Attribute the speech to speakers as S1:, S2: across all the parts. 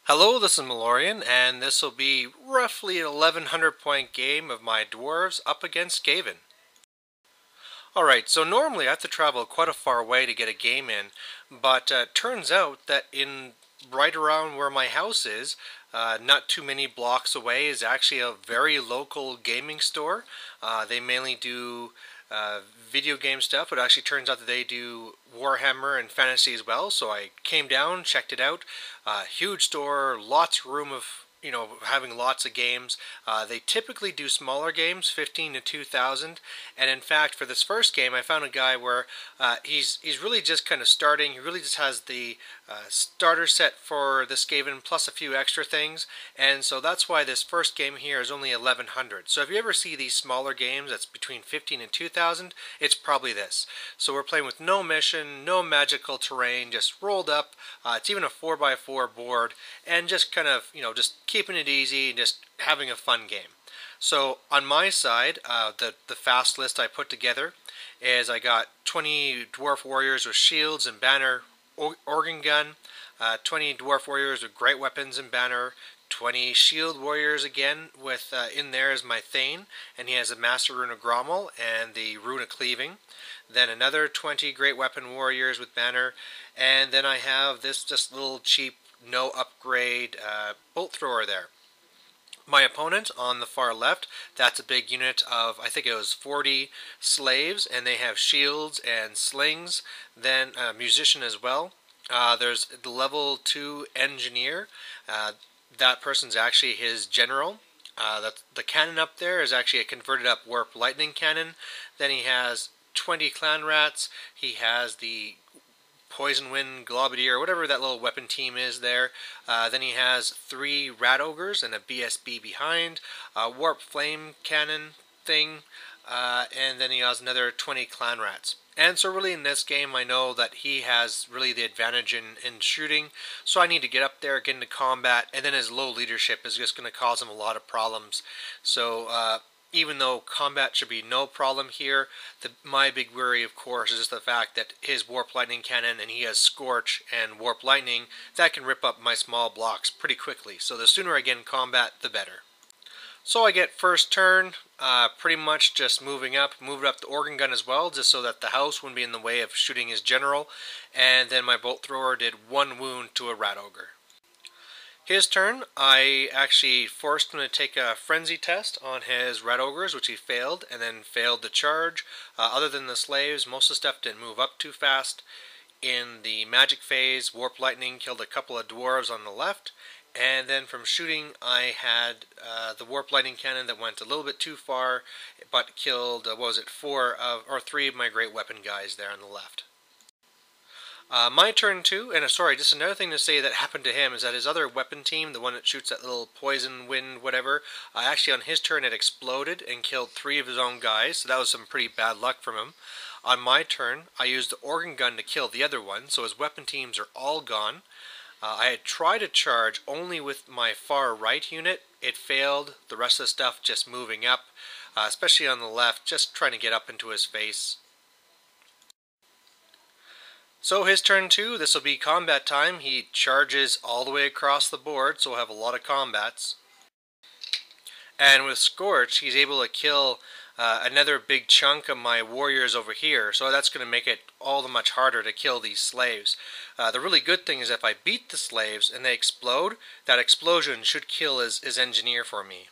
S1: Hello, this is Malorian, and this will be roughly an 1100 point game of my Dwarves up against Skaven. Alright, so normally I have to travel quite a far way to get a game in, but turns out that in right around where my house is, not too many blocks away, is actually a very local gaming store. They mainly do video game stuff, but it actually turns out that they do Warhammer and fantasy as well. So I came down, checked it out. Huge store, lots of room of having lots of games. They typically do smaller games, 15 to 2,000. And in fact, for this first game, I found a guy where he's really just kind of starting. He really just has the starter set for the Skaven plus a few extra things, and so that's why this first game here is only 1100. So if you ever see these smaller games that's between 15 and 2000, it's probably this. So we're playing with no mission, no magical terrain, just rolled up. It's even a 4x4 board, and just kind of just keeping it easy, just having a fun game. So on my side, the fast list I put together is I got 20 dwarf warriors with shields and banner, organ gun, 20 dwarf warriors with great weapons and banner, 20 shield warriors again with in there is my Thane, and he has a master rune of Grommel and the rune of cleaving. Then another 20 great weapon warriors with banner, and then I have this just little cheap no upgrade bolt thrower there. My opponent on the far left, that's a big unit of, I think it was 40 slaves, and they have shields and slings. Then a musician as well. There's the level 2 engineer. That person's actually his general. The cannon up there is actually a converted up warp lightning cannon. Then he has 20 clan rats. He has the Poison Wind, Globadier, whatever that little weapon team is there. Then he has 3 Rat Ogres and a BSB behind, a Warp Flame Cannon thing, and then he has another 20 Clan Rats. And so really in this game I know that he has really the advantage in shooting, so I need to get up there, get into combat, and then his low leadership is just going to cause him a lot of problems. So even though combat should be no problem here, my big worry, of course, is just the fact that his Warp Lightning Cannon, and he has Scorch and Warp Lightning, that can rip up my small blocks pretty quickly. So the sooner I get in combat, the better. So I get first turn, pretty much just moved up the organ gun as well, just so that the house wouldn't be in the way of shooting his general, and then my bolt thrower did 1 wound to a Rat Ogre. His turn, I actually forced him to take a frenzy test on his Red Ogres, which he failed, and then failed the charge. Other than the slaves, most of the stuff didn't move up too fast. In the magic phase, Warp Lightning killed a couple of dwarves on the left, and then from shooting, I had the Warp Lightning Cannon that went a little bit too far, but killed, 3 of my great weapon guys there on the left. My turn too, and sorry, just another thing to say that happened to him is that his other weapon team, the one that shoots that little poison wind whatever, actually on his turn it exploded and killed 3 of his own guys, so that was some pretty bad luck from him. On my turn, I used the organ gun to kill the other one, so his weapon teams are all gone. I had tried to charge only with my far right unit. It failed, the rest of the stuff just moving up, especially on the left, just trying to get up into his face. So his turn 2, this will be combat time. He charges all the way across the board, so we'll have a lot of combats. And with Scorch, he's able to kill another big chunk of my warriors over here, so that's going to make it all the much harder to kill these slaves. The really good thing is if I beat the slaves and they explode, that explosion should kill his engineer for me.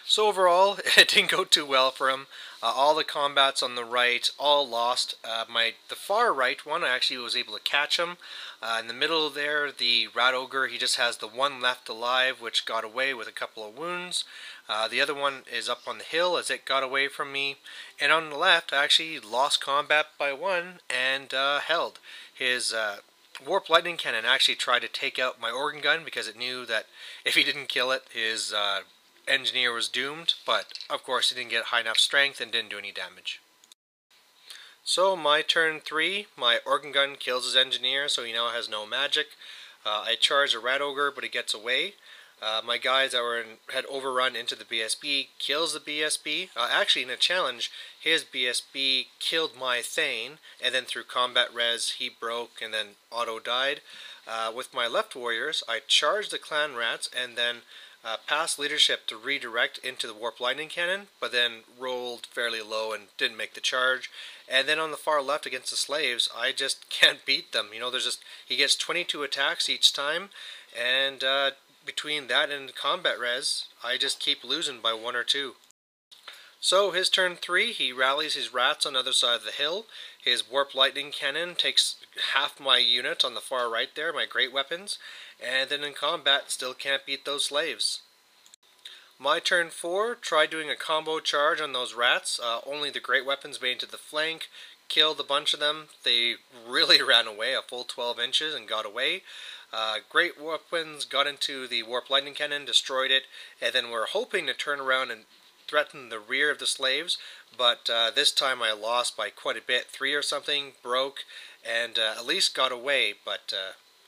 S1: So overall, it didn't go too well for him. All the combats on the right, all lost. The far right one, I actually was able to catch him. In the middle there, the Rat Ogre, he just has the one left alive, which got away with a couple of wounds. The other one is up on the hill as it got away from me. And on the left, I actually lost combat by 1 and held. His Warp Lightning Cannon actually tried to take out my organ gun because it knew that if he didn't kill it, his engineer was doomed, but of course he didn't get high enough strength and didn't do any damage. So my turn 3, my organ gun kills his engineer, so he now has no magic. I charge a Rat Ogre, but he gets away. My guys that had overrun into the BSB kills the BSB. Actually, in a challenge, his BSB killed my Thane, and then through combat res, he broke and then auto died. With my left warriors, I charged the clan rats and then passed leadership to redirect into the warp lightning cannon, but then rolled fairly low and didn't make the charge. And then on the far left against the slaves, I just can't beat them. You know, he gets 22 attacks each time, and between that and combat res, I just keep losing by 1 or 2. So his turn 3, he rallies his rats on the other side of the hill. His warp lightning cannon takes half my unit on the far right there, my great weapons, and then in combat still can't beat those slaves. My turn 4, tried doing a combo charge on those rats. Only the great weapons made it to the flank, killed a bunch of them. They really ran away a full 12 inches and got away. Great weapons got into the warp lightning cannon, destroyed it, and then we're hoping to turn around and threaten the rear of the slaves, but this time I lost by quite a bit. 3 or something broke, and at least got away, but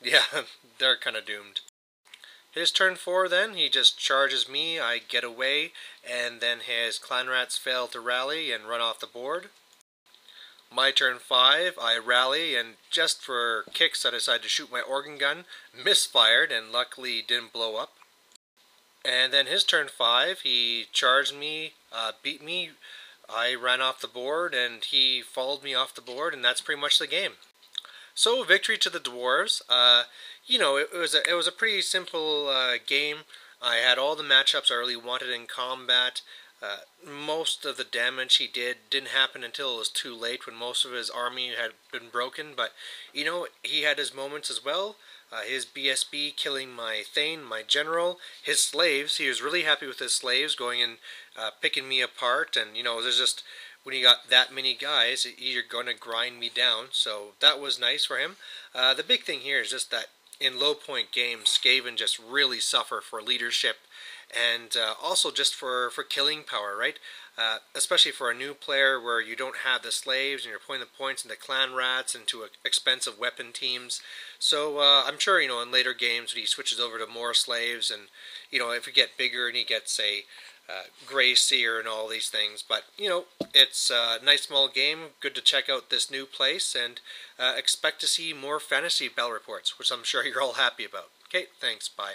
S1: yeah, they're kind of doomed. His turn 4 then, he just charges me, I get away, and then his clan rats fail to rally and run off the board. My turn 5, I rally, and just for kicks I decided to shoot my organ gun, misfired, and luckily didn't blow up. And then his turn 5, he charged me, beat me, I ran off the board, and he followed me off the board, and that's pretty much the game. So victory to the Dwarves. You know, it was a pretty simple game. I had all the matchups I really wanted in combat. Most of the damage he didn't happen until it was too late when most of his army had been broken, but you know, he had his moments as well. His BSB killing my Thane, my general, his slaves. He was really happy with his slaves going and picking me apart, and you know, there's just, when you got that many guys, you're going to grind me down, so that was nice for him. The big thing here is just that in low point games, Skaven just really suffer for leadership, and also just for killing power, right? Especially for a new player where you don't have the slaves and you're putting the points into clan rats, into expensive weapon teams. So I'm sure, you know, in later games when he switches over to more slaves, and you know, if you get bigger and he gets, say, Grey Seer and all these things. But you know, it's a nice small game, good to check out this new place, and expect to see more fantasy battle reports, which I'm sure you're all happy about. Okay, thanks, bye.